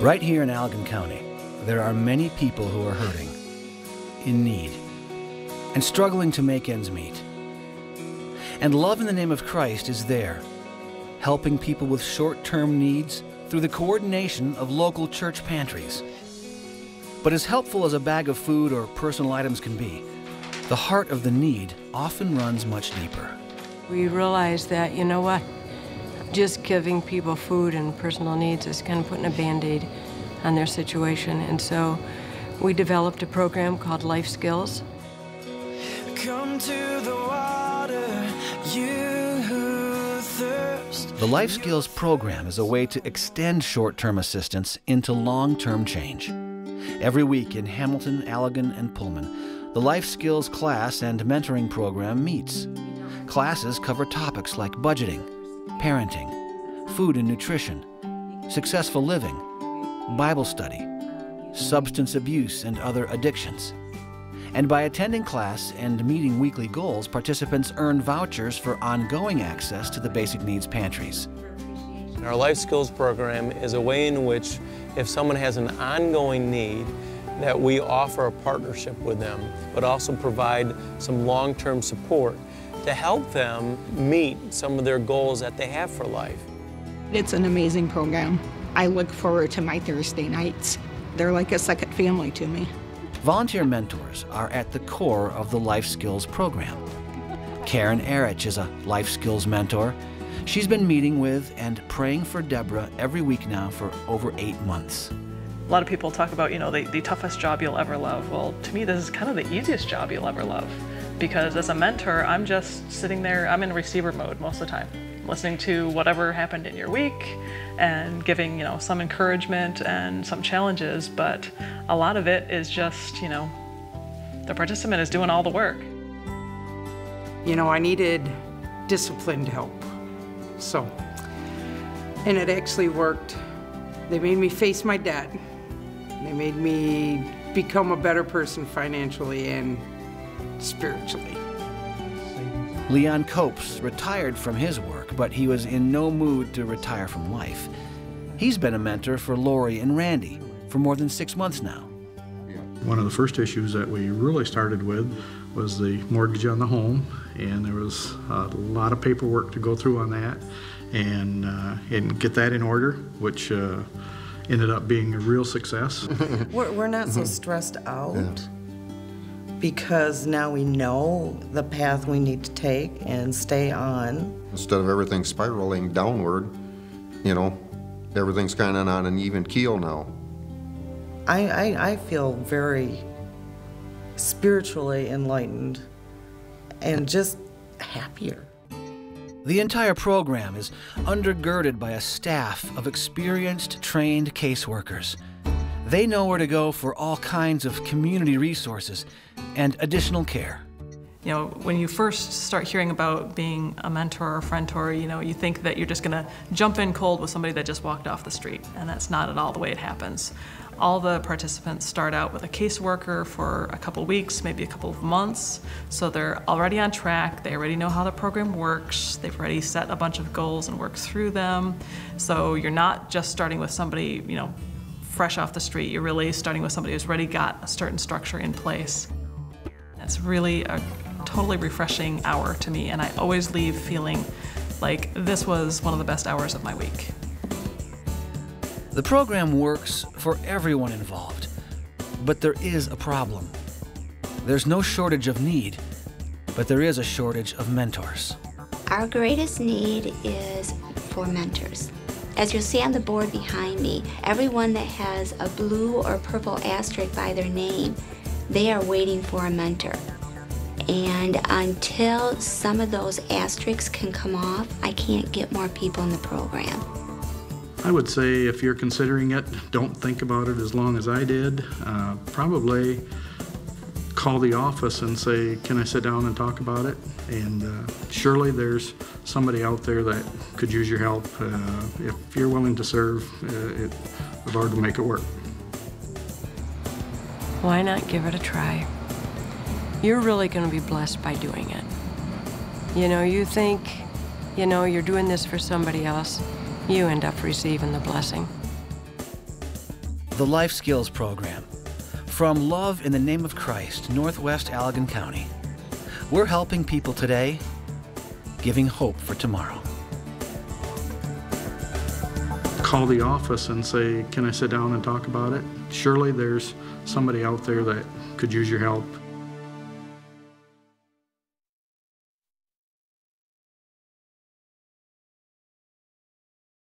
Right here in Allegan County, there are many people who are hurting, in need, and struggling to make ends meet. And Love in the Name of Christ is there, helping people with short-term needs through the coordination of local church pantries. But as helpful as a bag of food or personal items can be, the heart of the need often runs much deeper. We realized that, you know what, just giving people food and personal needs is kind of putting a Band-Aid on their situation. And so we developed a program called Life Skills. Come to the water, you who thirst. The Life Skills program is a way to extend short-term assistance into long-term change. Every week in Hamilton, Allegan, and Pullman, the Life Skills class and mentoring program meets. Classes cover topics like budgeting, parenting, food and nutrition, successful living, Bible study, substance abuse and other addictions. And by attending class and meeting weekly goals, participants earn vouchers for ongoing access to the basic needs pantries. Our Life Skills program is a way in which if someone has an ongoing need, that we offer a partnership with them, but also provide some long-term support to help them meet some of their goals that they have for life. It's an amazing program. I look forward to my Thursday nights. They're like a second family to me. Volunteer mentors are at the core of the Life Skills program. Karen Erich is a Life Skills mentor. She's been meeting with and praying for Deborah every week now for over 8 months. A lot of people talk about, the toughest job you'll ever love. Well, to me, this is kind of the easiest job you'll ever love. Because as a mentor, I'm just sitting there, I'm in receiver mode most of the time, listening to whatever happened in your week and giving, some encouragement and some challenges, but a lot of it is just, the participant is doing all the work. I needed disciplined help, and it actually worked. They made me face my debt. They made me become a better person financially and spiritually. Leon Copes retired from his work, but he was in no mood to retire from life. He's been a mentor for Lori and Randy for more than 6 months now. One of the first issues that we really started with was the mortgage on the home, and there was a lot of paperwork to go through on that and get that in order, which ended up being a real success. We're not so stressed out because now we know the path we need to take and stay on. Instead of everything spiraling downward, everything's kind of on an even keel now. I feel very spiritually enlightened and just happier. The entire program is undergirded by a staff of experienced, trained caseworkers. They know where to go for all kinds of community resources and additional care. When you first start hearing about being a mentor or a friendtor, you think that you're just going to jump in cold with somebody that just walked off the street, and that's not at all the way it happens. All the participants start out with a caseworker for a couple weeks, maybe a couple of months, so they're already on track, they already know how the program works, they've already set a bunch of goals and worked through them. So you're not just starting with somebody, fresh off the street, you're really starting with somebody who's already got a certain structure in place. It's really a totally refreshing hour to me, and I always leave feeling like this was one of the best hours of my week. The program works for everyone involved, but there is a problem. There's no shortage of need, but there is a shortage of mentors. Our greatest need is for mentors. As you'll see on the board behind me, everyone that has a blue or purple asterisk by their name, they are waiting for a mentor. And until some of those asterisks can come off, I can't get more people in the program. I would say if you're considering it, don't think about it as long as I did. Probably call the office and say, can I sit down and talk about it? And surely there's somebody out there that could use your help. If you're willing to serve, the Lord will make it work. Why not give it a try? You're really going to be blessed by doing it. You think, you're doing this for somebody else, you end up receiving the blessing. the Life Skills Program. From Love in the Name of Christ, Northwest Allegan County. We're helping people today, giving hope for tomorrow. Call the office and say, can I sit down and talk about it? Surely there's somebody out there that could use your help.